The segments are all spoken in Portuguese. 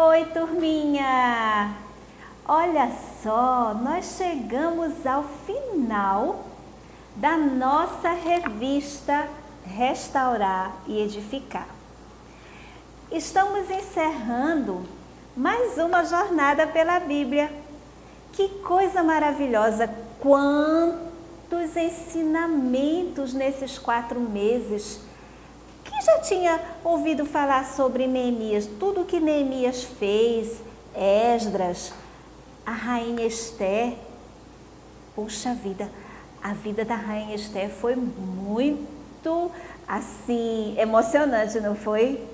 Oi, turminha! Olha só, nós chegamos ao final da nossa revista Restaurar e Edificar. Estamos encerrando mais uma jornada pela Bíblia. Que coisa maravilhosa! Quantos ensinamentos nesses 4 meses! Quem já tinha ouvido falar sobre Neemias? Tudo que Neemias fez, Esdras, a rainha Esther. Puxa vida, a vida da rainha Esther foi muito, assim, emocionante, não foi?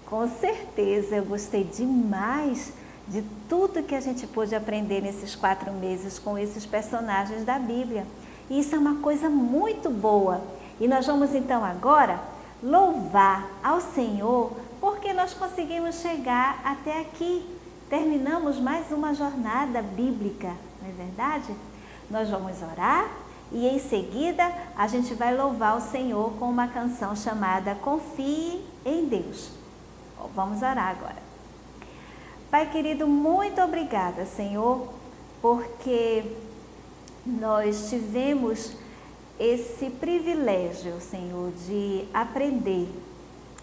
Com certeza, eu gostei demais de tudo que a gente pôde aprender nesses 4 meses com esses personagens da Bíblia. E isso é uma coisa muito boa. E nós vamos então agora louvar ao Senhor porque nós conseguimos chegar até aqui. Terminamos mais uma jornada bíblica, não é verdade? Nós vamos orar e em seguida a gente vai louvar o Senhor com uma canção chamada Confie em Deus. Vamos orar agora. Pai querido, muito obrigada, Senhor, porque nós tivemos esse privilégio, Senhor, de aprender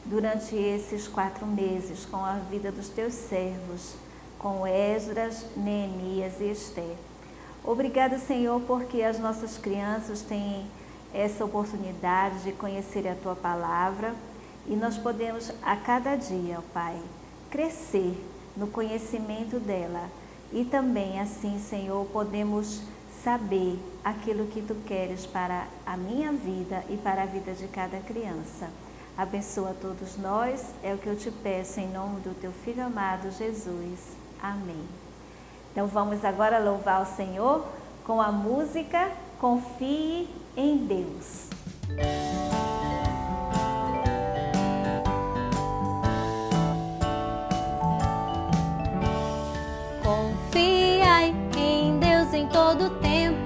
durante esses 4 meses com a vida dos teus servos, com Esdras, Neemias e Esther. Obrigada, Senhor, porque as nossas crianças têm essa oportunidade de conhecer a tua palavra e nós podemos a cada dia, ó Pai, crescer no conhecimento dela e também assim, Senhor, podemos saber aquilo que tu queres para a minha vida e para a vida de cada criança. Abençoa todos nós, é o que eu te peço em nome do teu Filho amado Jesus. Amém. Então vamos agora louvar o Senhor com a música Confie em Deus. Confiai em Deus em todo tempo,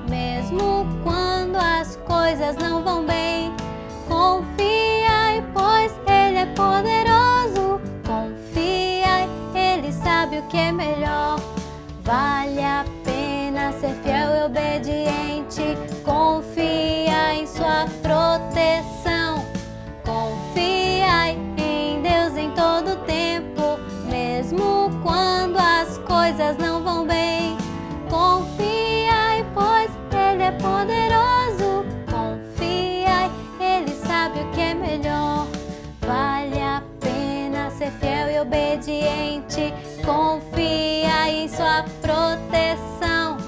mesmo quando as coisas não vão bem. Confiai, pois Ele é poderoso. Confiai, Ele sabe o que é melhor. Vale a pena ser fiel e obediente. Confia em sua proteção. Confiai em Deus em todo tempo, mesmo quando as coisas não vão bem. Confiai, pois Ele é poderoso. Confiai, Ele sabe o que é melhor. Vale a pena ser fiel e obediente. Confia em sua proteção.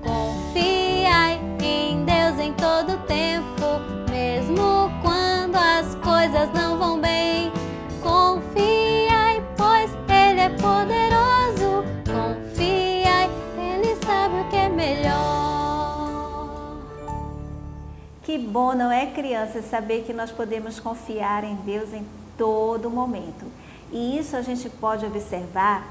Confiai em Deus em todo tempo, mesmo quando as coisas não vão bem. Confiai, pois Ele é poderoso. Confiai, Ele sabe o que é melhor. Que bom, não é, criança, saber que nós podemos confiar em Deus em todo momento. E isso a gente pode observar,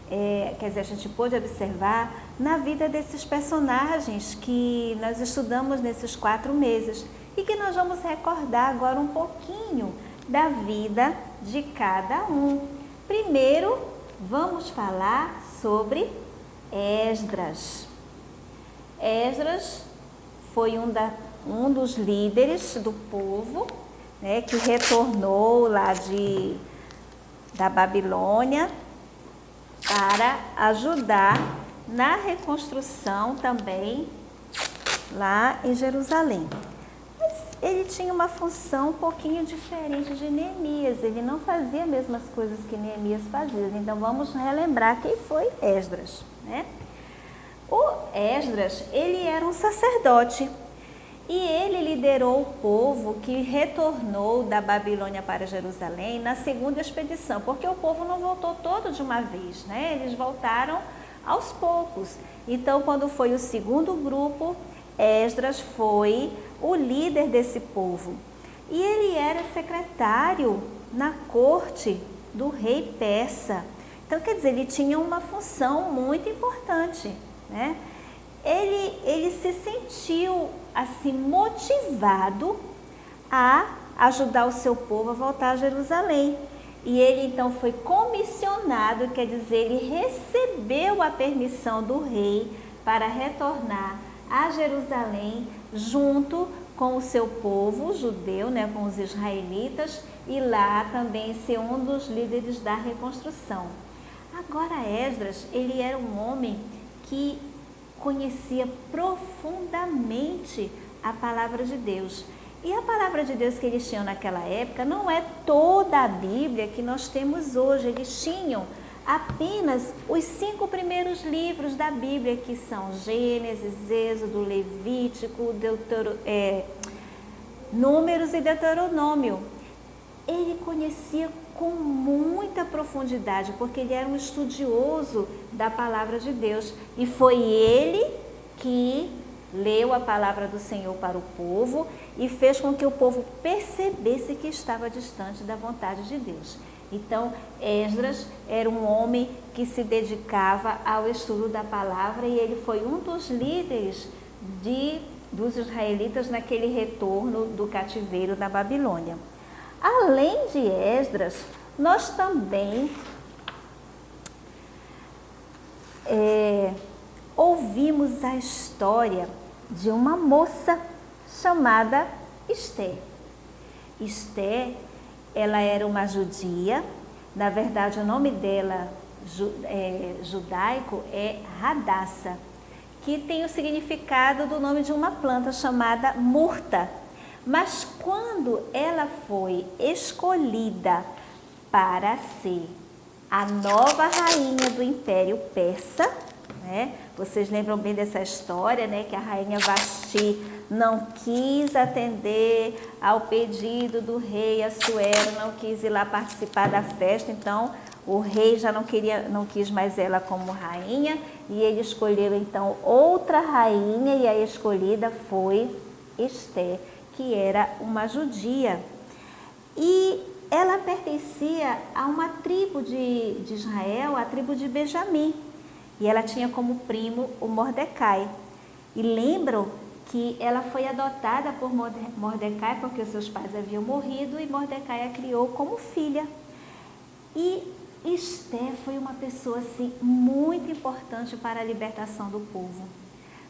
a gente pôde observar na vida desses personagens que nós estudamos nesses 4 meses e que nós vamos recordar agora um pouquinho da vida de cada um. Primeiro, vamos falar sobre Esdras. Esdras foi um dos líderes do povo, né, que retornou lá da Babilônia para ajudar na reconstrução também lá em Jerusalém. Mas ele tinha uma função um pouquinho diferente de Neemias, ele não fazia as mesmas coisas que Neemias fazia. Então vamos relembrar quem foi Esdras, né? O Esdras, ele era um sacerdote e ele liderou o povo que retornou da Babilônia para Jerusalém na 2ª expedição, porque o povo não voltou todo de uma vez, né? Eles voltaram aos poucos. Então, quando foi o 2º grupo, Esdras foi o líder desse povo. E ele era secretário na corte do rei persa. Então, quer dizer, ele tinha uma função muito importante, né? Ele se sentiu assim motivado a ajudar o seu povo a voltar a Jerusalém. E ele então foi comissionado, quer dizer, ele recebeu a permissão do rei para retornar a Jerusalém junto com o seu povo judeu, né, com os israelitas, e lá também ser um dos líderes da reconstrução. Agora Esdras, ele era um homem que conhecia profundamente a palavra de Deus. E a palavra de Deus que eles tinham naquela época não é toda a Bíblia que nós temos hoje. Eles tinham apenas os 5 primeiros livros da Bíblia, que são Gênesis, Êxodo, Levítico, Números e Deuteronômio. Ele conhecia com muita profundidade, porque ele era um estudioso da palavra de Deus. E foi ele que leu a palavra do Senhor para o povo e fez com que o povo percebesse que estava distante da vontade de Deus. Então, Esdras era um homem que se dedicava ao estudo da palavra e ele foi um dos líderes dos israelitas naquele retorno do cativeiro da Babilônia. Além de Esdras, nós também ouvimos a história de uma moça chamada Esther. Esther, ela era uma judia, na verdade o nome dela judaico é Radassa, que tem o significado do nome de uma planta chamada murta. Mas quando ela foi escolhida para ser a nova rainha do Império Persa, né? Vocês lembram bem dessa história, né? Que a rainha Vashti não quis atender ao pedido do rei Assuero, não quis ir lá participar da festa, então o rei já não quis mais ela como rainha, e ele escolheu então outra rainha, e a escolhida foi Esther, que era uma judia. E ela pertencia a uma tribo de Israel, a tribo de Benjamim. E ela tinha como primo o Mordecai. E lembram que ela foi adotada por Mordecai porque os seus pais haviam morrido e Mordecai a criou como filha. E Esther foi uma pessoa assim, muito importante para a libertação do povo.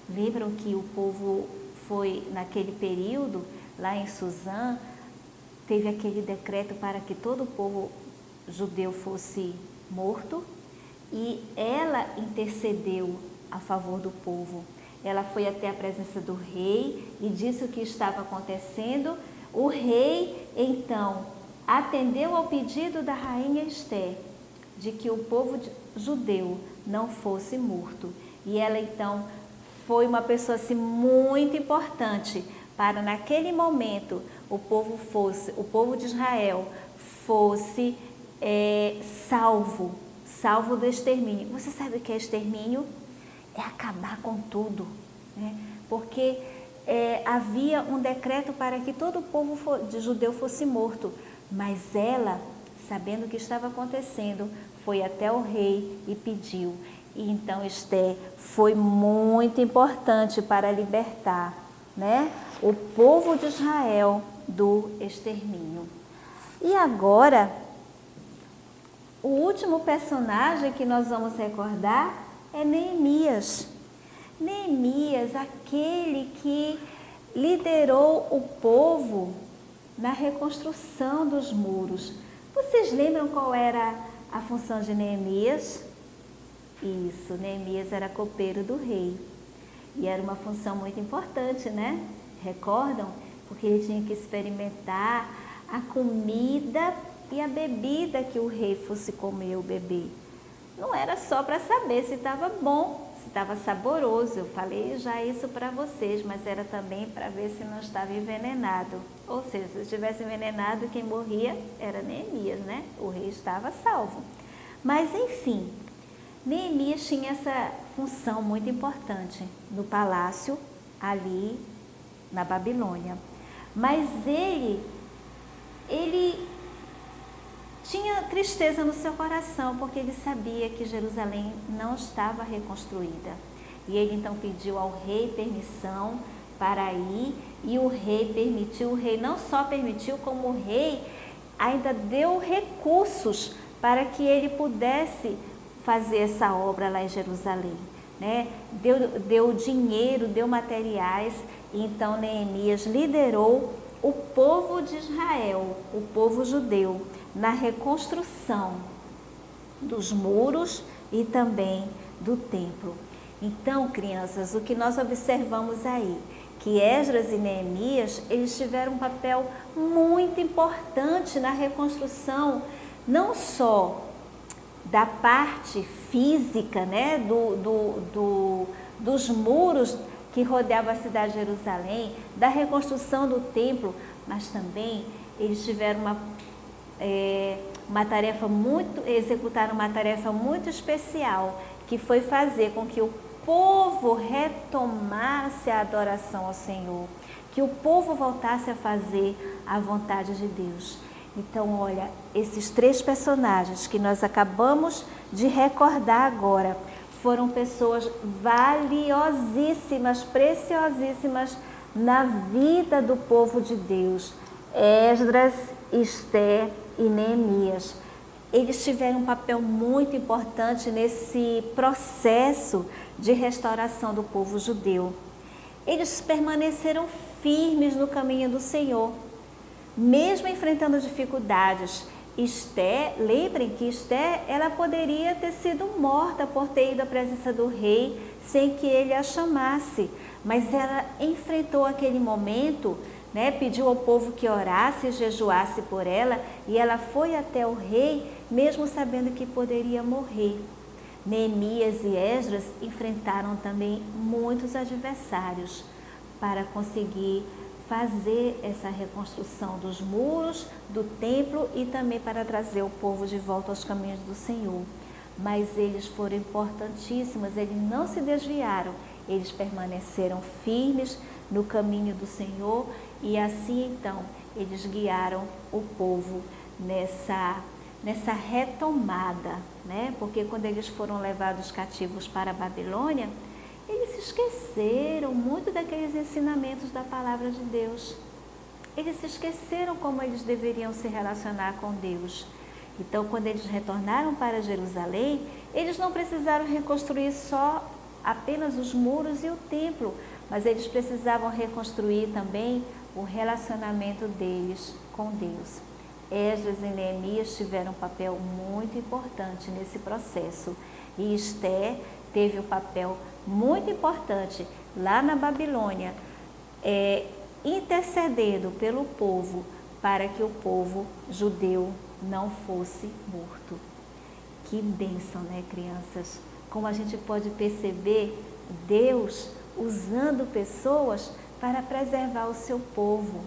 Lembram que o povo foi, naquele período, lá em Suzã, teve aquele decreto para que todo o povo judeu fosse morto, e ela intercedeu a favor do povo. Ela foi até a presença do rei e disse o que estava acontecendo. O rei, então, atendeu ao pedido da rainha Esther de que o povo judeu não fosse morto. E ela, então, foi uma pessoa assim, muito importante para, naquele momento, o povo de Israel fosse salvo do extermínio. Você sabe o que é extermínio? É acabar com tudo, né? Porque havia um decreto para que todo o povo judeu fosse morto, mas ela, sabendo o que estava acontecendo, foi até o rei e pediu. E então Esther foi muito importante para libertar, né, o povo de Israel do extermínio. E agora, o último personagem que nós vamos recordar é Neemias. Neemias, aquele que liderou o povo na reconstrução dos muros. Vocês lembram qual era a função de Neemias? Isso, Neemias era copeiro do rei. E era uma função muito importante, né? Recordam? Porque ele tinha que experimentar a comida e a bebida que o rei fosse comer ou beber. Não era só para saber se estava bom, se estava saboroso. Eu falei já isso para vocês, mas era também para ver se não estava envenenado. Ou seja, se estivesse envenenado, quem morria era Neemias, né? O rei estava salvo. Mas, enfim, Neemias tinha essa função muito importante no palácio, ali na Babilônia. Mas ele tinha tristeza no seu coração, porque ele sabia que Jerusalém não estava reconstruída. E ele então pediu ao rei permissão para ir, e o rei permitiu. O rei não só permitiu, como o rei ainda deu recursos para que ele pudesse fazer essa obra lá em Jerusalém, né? Deu dinheiro, deu materiais, e então Neemias liderou o povo de Israel, o povo judeu, na reconstrução dos muros e também do templo. Então, crianças, o que nós observamos aí, que Esdras e Neemias, eles tiveram um papel muito importante na reconstrução, não só da parte física, né, dos muros que rodeavam a cidade de Jerusalém, da reconstrução do templo, mas também eles tiveram executaram uma tarefa muito especial, que foi fazer com que o povo retomasse a adoração ao Senhor, que o povo voltasse a fazer a vontade de Deus. Então, olha, esses 3 personagens que nós acabamos de recordar agora, foram pessoas valiosíssimas, preciosíssimas na vida do povo de Deus. Esdras, Esther e Neemias. Eles tiveram um papel muito importante nesse processo de restauração do povo judeu. Eles permaneceram firmes no caminho do Senhor, mesmo enfrentando dificuldades. Esther, lembrem que Esther, ela poderia ter sido morta por ter ido à presença do rei sem que ele a chamasse, mas ela enfrentou aquele momento, né, pediu ao povo que orasse e jejuasse por ela, e ela foi até o rei, mesmo sabendo que poderia morrer. Neemias e Esdras enfrentaram também muitos adversários para conseguir fazer essa reconstrução dos muros, do templo e também para trazer o povo de volta aos caminhos do Senhor. Mas eles foram importantíssimos, eles não se desviaram, eles permaneceram firmes no caminho do Senhor e assim então eles guiaram o povo nessa retomada, né? Porque quando eles foram levados cativos para a Babilônia, eles se esqueceram muito daqueles ensinamentos da palavra de Deus. Eles se esqueceram como eles deveriam se relacionar com Deus. Então, quando eles retornaram para Jerusalém, eles não precisaram reconstruir só apenas os muros e o templo, mas eles precisavam reconstruir também o relacionamento deles com Deus. Esdras e Neemias tiveram um papel muito importante nesse processo. E Esther teve um papel muito importante lá na Babilônia, intercedendo pelo povo para que o povo judeu não fosse morto. Que bênção, né, crianças? Como a gente pode perceber Deus usando pessoas para preservar o seu povo.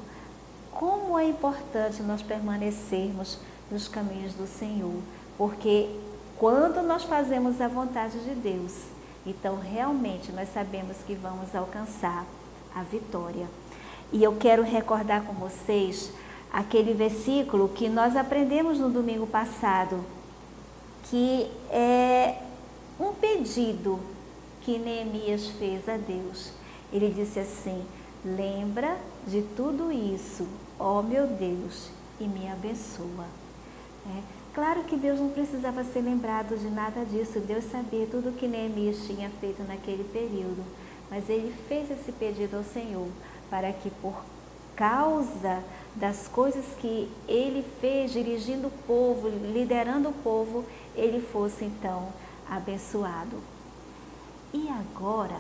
Como é importante nós permanecermos nos caminhos do Senhor, porque quando nós fazemos a vontade de Deus, então realmente nós sabemos que vamos alcançar a vitória. E eu quero recordar com vocês aquele versículo que nós aprendemos no domingo passado, que é um pedido que Neemias fez a Deus. Ele disse assim: lembra de tudo isso, ó meu Deus, e me abençoa. Claro que Deus não precisava ser lembrado de nada disso, Deus sabia tudo o que Neemias tinha feito naquele período, mas ele fez esse pedido ao Senhor, para que por causa das coisas que ele fez, dirigindo o povo, liderando o povo, ele fosse então abençoado. E agora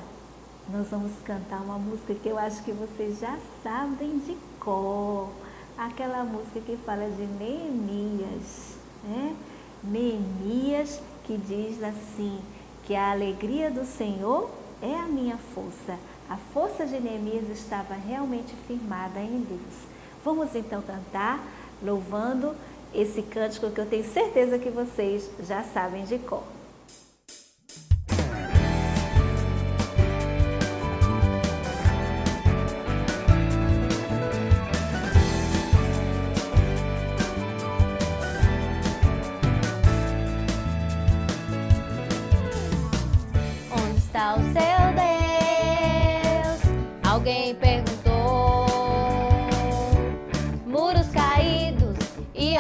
nós vamos cantar uma música que eu acho que vocês já sabem de cor, aquela música que fala de Neemias, né? Neemias, que diz assim, que a alegria do Senhor é a minha força. A força de Neemias estava realmente firmada em Deus. Vamos então cantar, louvando esse cântico que eu tenho certeza que vocês já sabem de cor. Onde está o seu Deus? Alguém perguntou. Muros caídos e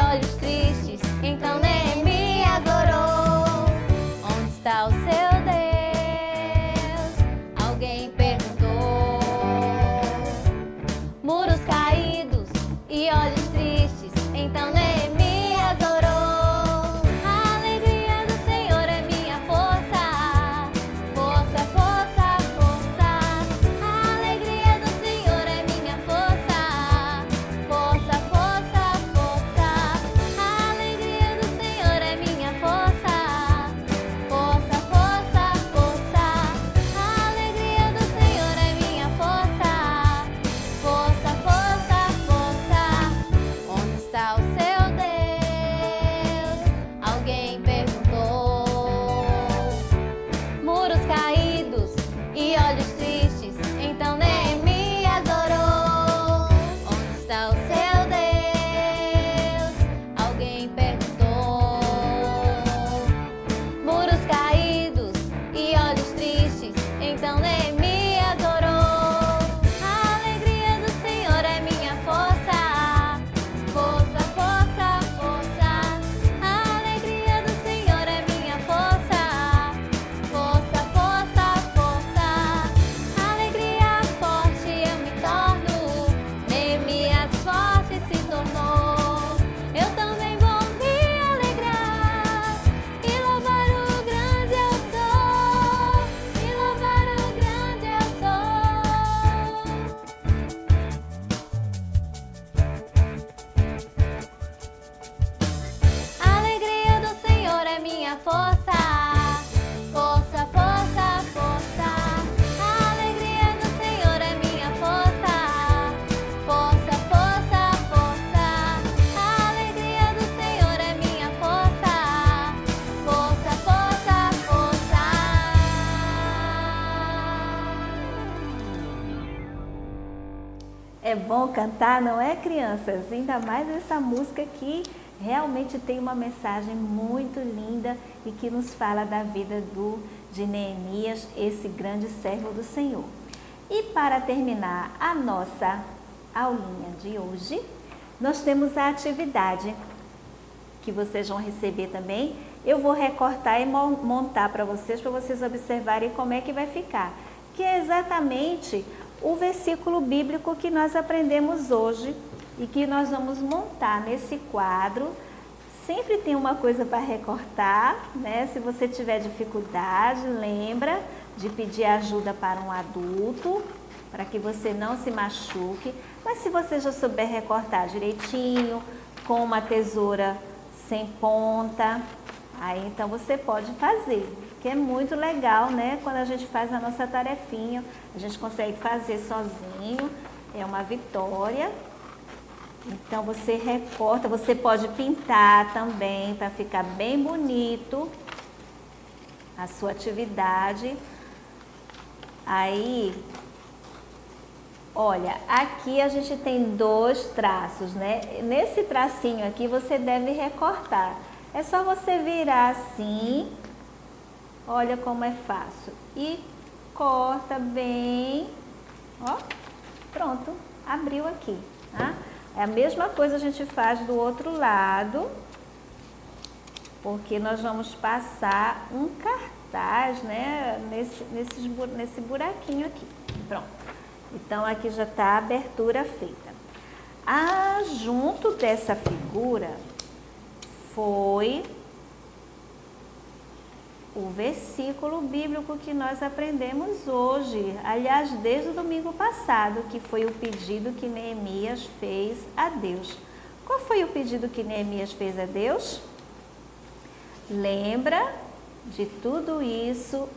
É bom cantar, não é, crianças? Ainda mais essa música que realmente tem uma mensagem muito linda e que nos fala da vida de Neemias, esse grande servo do Senhor. E para terminar a nossa aulinha de hoje, nós temos a atividade que vocês vão receber também. Eu vou recortar e montar para vocês observarem como é que vai ficar. Que é exatamente o versículo bíblico que nós aprendemos hoje e que nós vamos montar nesse quadro. Sempre tem uma coisa para recortar, né? Se você tiver dificuldade, lembra de pedir ajuda para um adulto, para que você não se machuque. Mas se você já souber recortar direitinho, com uma tesoura sem ponta, aí então você pode fazer, que é muito legal, né? Quando a gente faz a nossa tarefinha, a gente consegue fazer sozinho, é uma vitória. Então você recorta, você pode pintar também para ficar bem bonito a sua atividade. Aí, olha, aqui a gente tem 2 traços, né? Nesse tracinho aqui você deve recortar. É só você virar assim, olha como é fácil. E corta bem, ó, pronto, abriu aqui, tá? É a mesma coisa a gente faz do outro lado, porque nós vamos passar um cartaz, né, nesse buraquinho aqui. Pronto. Então, aqui já está a abertura feita. Junto dessa figura foi o versículo bíblico que nós aprendemos hoje, aliás, desde o domingo passado, que foi o pedido que Neemias fez a Deus. Qual foi o pedido que Neemias fez a Deus? Lembra de tudo isso,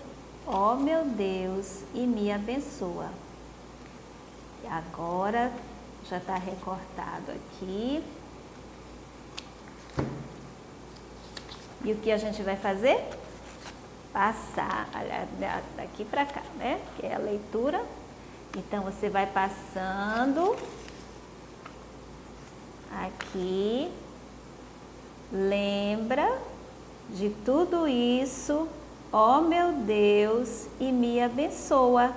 ó meu Deus, e me abençoa. Agora já está recortado aqui. E o que a gente vai fazer? Passar, olha, daqui para cá, né? Que é a leitura. Então, você vai passando aqui. Lembra de tudo isso, ó meu Deus, e me abençoa.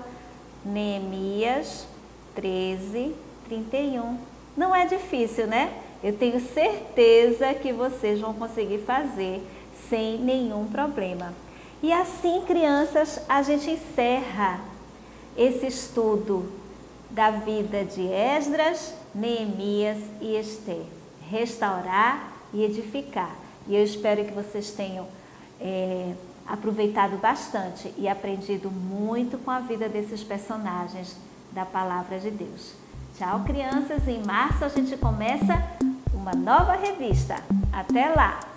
Neemias 13:31. Não é difícil, né? Eu tenho certeza que vocês vão conseguir fazer sem nenhum problema. E assim, crianças, a gente encerra esse estudo da vida de Esdras, Neemias e Ester. Restaurar e edificar. E eu espero que vocês tenham aproveitado bastante e aprendido muito com a vida desses personagens da Palavra de Deus. Tchau, crianças. Em março a gente começa uma nova revista. Até lá!